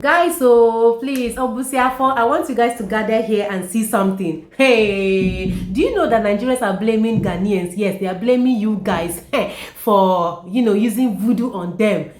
Guys, so please, Obusiafo, I want you guys to gather here and see something. Hey, do you know that Nigerians are blaming Ghanaians? Yes, they are blaming you guys for, using voodoo on them.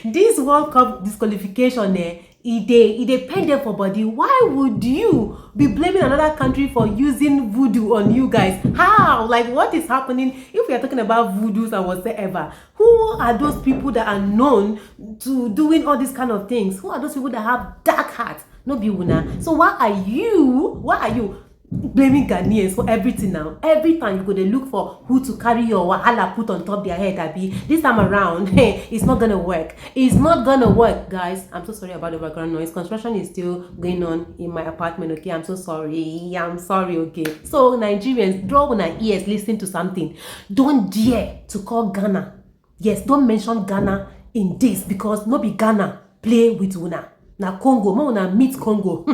This World Cup disqualification, e dey pain them for body. Why would you be blaming another country for using voodoo on you guys? How? Like, what is happening? If we are talking about voodoos and whatsoever, who are those people that are known to doing all these kind of things? Who are those people that have dark hearts? No be una. So why are you blaming Ghanaians for everything now? Every time you go dey look for who to carry your wahala put on top their head, abi. This time around, hey, it's not gonna work. It's not gonna work, guys. I'm so sorry about the background noise. Construction is still going on in my apartment, okay? I'm so sorry. I'm sorry, okay? So Nigerians, draw on our ears, listen to something. Don't dare to call Ghana. Yes, don't mention Ghana in this, because no be Ghana play with una. Na Congo, more una meet Congo.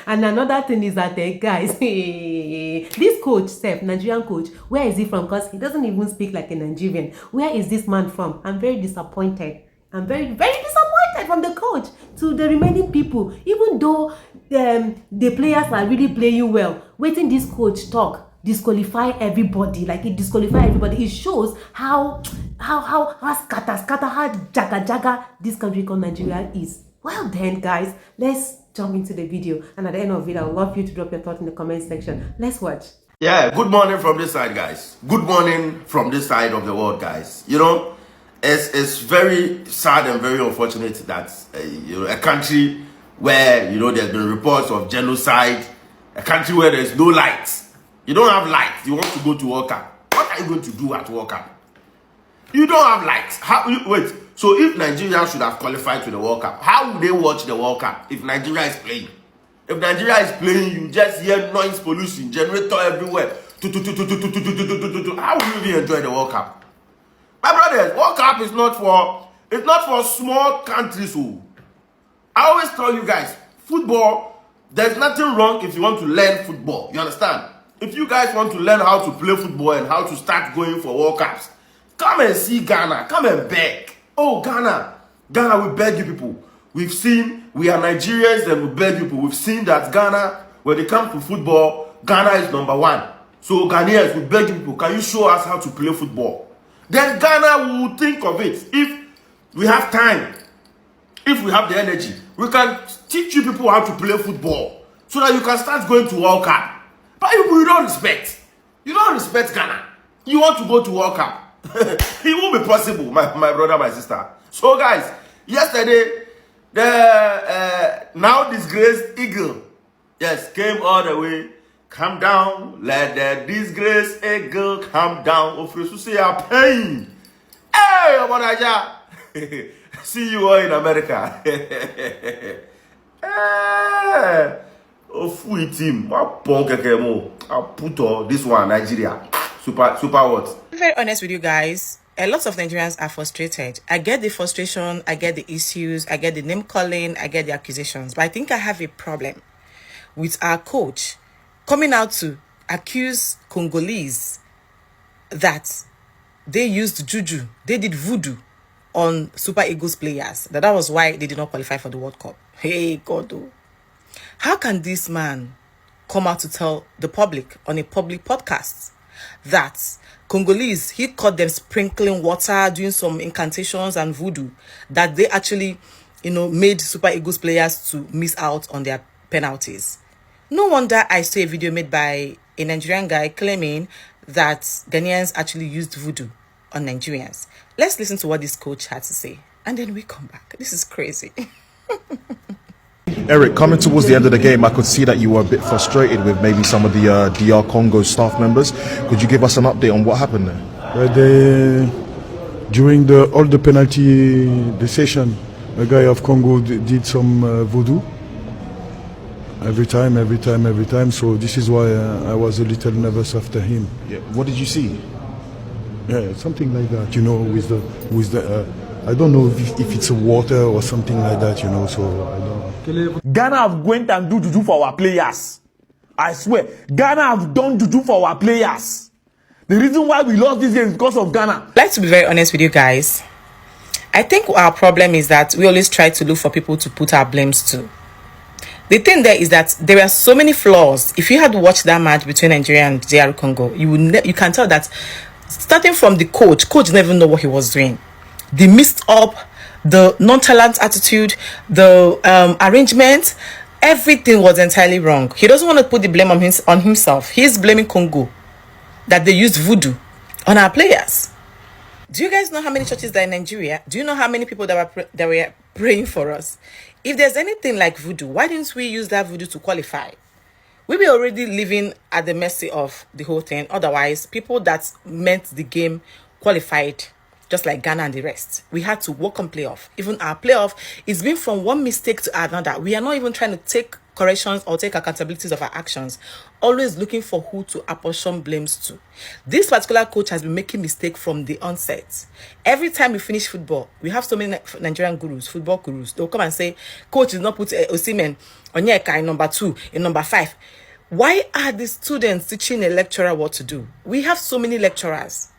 And another thing is that, guys, this coach, Nigerian coach, where is he from? Because he doesn't even speak like a Nigerian. Where is this man from? I'm very disappointed. I'm very, very disappointed from the coach to the remaining people. Even though the players are really playing well, waiting this coach talk, disqualify everybody. Like, it disqualify everybody. It shows how scatter, how jaga this country called Nigeria is. Well then, guys, let's jump into the video, and at the end of it, I would love you to drop your thoughts in the comment section. Let's watch. Yeah, good morning from this side, guys. Good morning from this side of the world, guys. It's very sad and very unfortunate that a country where there's been reports of genocide, a country where there's no light. You don't have light. You want to go to World Cup. What are you going to do at World Cup? You don't have light. Wait. So if Nigeria should have qualified to the World Cup, how would they watch the World Cup if Nigeria is playing? If Nigeria is playing, you just hear noise pollution, generator everywhere. How will you really enjoy the World Cup? My brothers, World Cup is not for small countries. I always tell you guys, football, there's nothing wrong if you want to learn football. You understand? If you guys want to learn how to play football and how to start going for World Cups, come and see Ghana. Come and beg. Oh, Ghana, we beg you people. We are Nigerians and we beg you people. We've seen that Ghana, when it comes to football, Ghana is number one. So Ghanaians, we beg you people, can you show us how to play football? Then Ghana will think of it. If we have time, if we have the energy, we can teach you people how to play football so that you can start going to World Cup. But you don't respect. You don't respect Ghana. You want to go to World Cup. It won't be possible, my brother, my sister. So guys, yesterday the now disgraced eagle, yes, came all the way. Calm down, let the disgraced eagle calm down. Ofresu say a pain. Hey, Omonaja. See you all in America. Fui team. I'll put all this one Nigeria. Super what? To be very honest with you guys, a lot of Nigerians are frustrated. I get the frustration, I get the issues, I get the name calling, I get the accusations. But I think I have a problem with our coach coming out to accuse Congolese that they used juju, they did voodoo on Super Eagles players. That was why they did not qualify for the World Cup. Hey, God. How can this man come out to tell the public on a public podcast that Congolese, he caught them sprinkling water, doing some incantations and voodoo, that they actually, made Super Eagles players to miss out on their penalties? No wonder I saw a video made by a Nigerian guy claiming that Ghanaians actually used voodoo on Nigerians. Let's listen to what this coach had to say, and then we come back. This is crazy. Eric, coming towards the end of the game, I could see that you were a bit frustrated with maybe some of the DR Congo staff members. Could you give us an update on what happened there? During all the penalty session, a guy of Congo did some voodoo. Every time. So this is why I was a little nervous after him. Yeah. What did you see? Yeah, something like that. With the I don't know if it's a water or something like that. So I don't know. Ghana have went and do juju for our players. I swear, Ghana have done juju for our players. The reason why we lost this game is because of Ghana. I'd like to be very honest with you guys. I think our problem is that we always try to look for people to put our blames to. The thing there is that there are so many flaws. If you had watched that match between Nigeria and DR Congo, you can tell that starting from the coach didn't even know what he was doing. The mixed up, the nonchalant attitude, the arrangement, everything was entirely wrong. He doesn't want to put the blame on himself. He's blaming Congo that they used voodoo on our players. Do you guys know how many churches there are in Nigeria? Do you know how many people that were praying for us? If there's anything like voodoo, why didn't we use that voodoo to qualify? We were already living at the mercy of the whole thing. Otherwise, people that meant the game qualified, just like Ghana and the rest. We had to work on playoff. Even our playoff is been from one mistake to another. We are not even trying to take corrections or take accountabilities of our actions. Always looking for who to apportion blames to. This particular coach has been making mistakes from the onset. Every time we finish football, we have so many Nigerian gurus, football gurus. They'll come and say, coach did not put Osimhen, Onyeka in number 2, in number 5. Why are the students teaching a lecturer what to do? We have so many lecturers.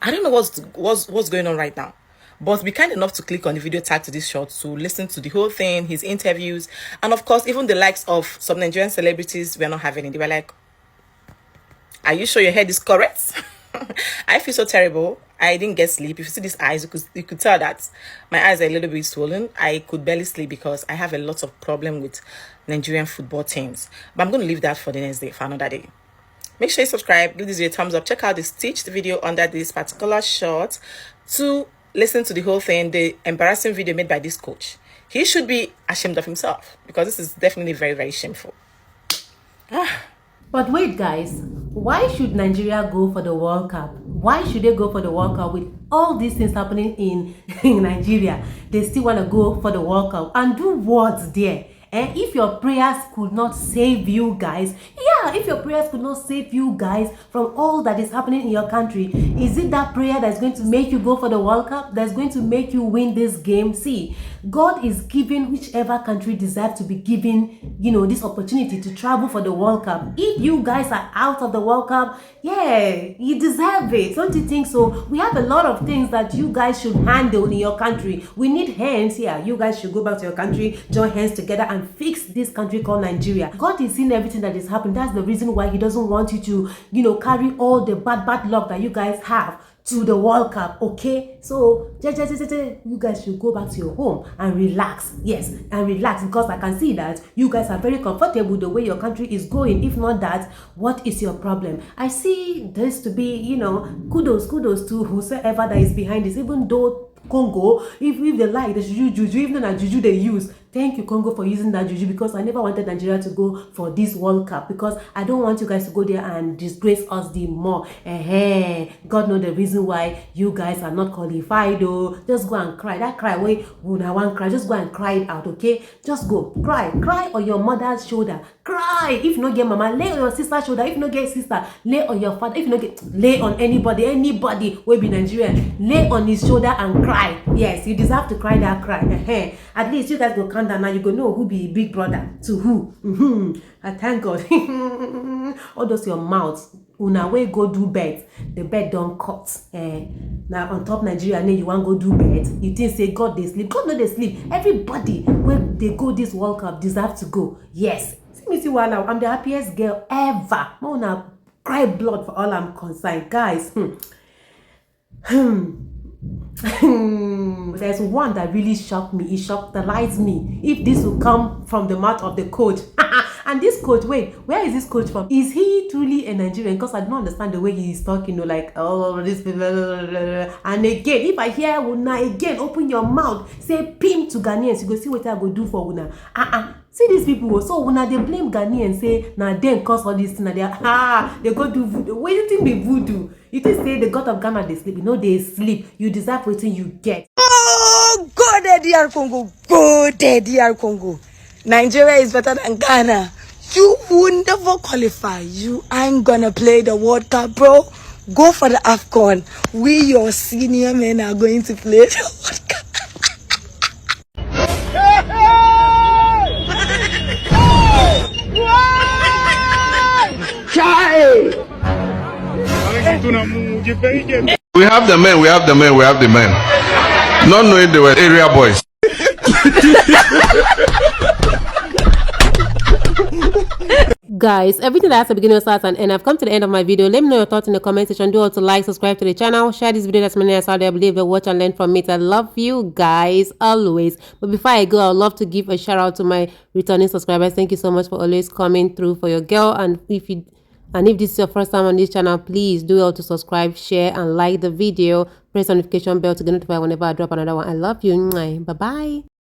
I don't know what's going on right now. But be kind enough to click on the video tag to this short to listen to the whole thing, his interviews, and of course, even the likes of some Nigerian celebrities we're not having it. They were like, are you sure your head is correct? I feel so terrible. I didn't get sleep. If you see these eyes, you could tell that my eyes are a little bit swollen. I could barely sleep because I have a lot of problem with Nigerian football teams. But I'm going to leave that for the next day, for another day. Make sure you subscribe, give this video a thumbs up. Check out the stitched video under this particular short to listen to the whole thing, the embarrassing video made by this coach. He should be ashamed of himself because this is definitely very, very shameful. But wait, guys, why should Nigeria go for the World Cup? Why should they go for the World Cup with all these things happening in Nigeria? They still want to go for the World Cup and do what there? And if your prayers could not save you guys, if your prayers could not save you guys from all that is happening in your country, is it that prayer that's going to make you go for the World Cup, that's going to make you win this game? See, God is giving whichever country deserves to be given, this opportunity to travel for the World Cup. If you guys are out of the World Cup, you deserve it. Don't you think so? We have a lot of things that you guys should handle in your country. We need hands here. You guys should go back to your country, join hands together and fix this country called Nigeria. God is seeing everything that is happening. That's the reason why he doesn't want you to, carry all the bad luck that you guys have to the World Cup, okay? So, you guys should go back to your home and relax. Yes, and relax, because I can see that you guys are very comfortable the way your country is going. If not that, what is your problem? I see this to be, kudos to whosoever that is behind this, even though Congo, if they like, they should use juju, even though juju they use. Thank you, Congo, for using that juju, because I never wanted Nigeria to go for this World Cup, because I don't want you guys to go there and disgrace us the more. God knows the reason why you guys are not qualified, though. Just go and cry. That cry, wait, when I want cry, just go and cry it out, okay? Just go, cry on your mother's shoulder. Cry. If you not get mama, lay on your sister's shoulder. If you not get sister, lay on your father. If you not get, lay on anybody will be Nigerian. Lay on his shoulder and cry. Yes, you deserve to cry that cry. At least you guys go calm down now. You go know who be big brother to who. I thank God. All those your mouth. Una way go do bed. The bed don't cut. Now on top Nigeria, now you want go do bed. You think say God they sleep. God no they sleep. Everybody when they go this World Cup deserve to go. Yes. See what now? I'm the happiest girl ever. I wanna cry blood for all I'm concerned, guys. There's one that really shocked me. It shocked me. If this will come from the mouth of the coach. And this coach, wait, where is this coach from? Is he truly a Nigerian? Because I don't understand the way he is talking, like, oh, this. And again, if I hear Una again, open your mouth, say pim to Ghanaians, you go see what I go do for Una. See these people, so Una they blame Ghanaians, say, now then cause all this, they go do voodoo. What do you think be voodoo? You think say the God of Ghana they sleep? They sleep. You deserve what you get. Oh, go there, DR Congo. Go there, DR Congo. Nigeria is better than Ghana. You will never qualify. You ain't gonna play the World Cup, bro. Go for the AFCON. We, your senior men, are going to play the World Cup. We have the men. Not knowing they were area boys. Guys, everything that has a beginning starts and end. I've come to the end of my video. Let me know your thoughts in the comment section. Do also like, subscribe to the channel, share this video as many as out there. I believe they watch and learn from it. I love you guys always. But before I go, I'd love to give a shout out to my returning subscribers. Thank you so much for always coming through for your girl. And if this is your first time on this channel, please do well to subscribe, share, and like the video. Press the notification bell to get notified whenever I drop another one. I love you. Bye bye.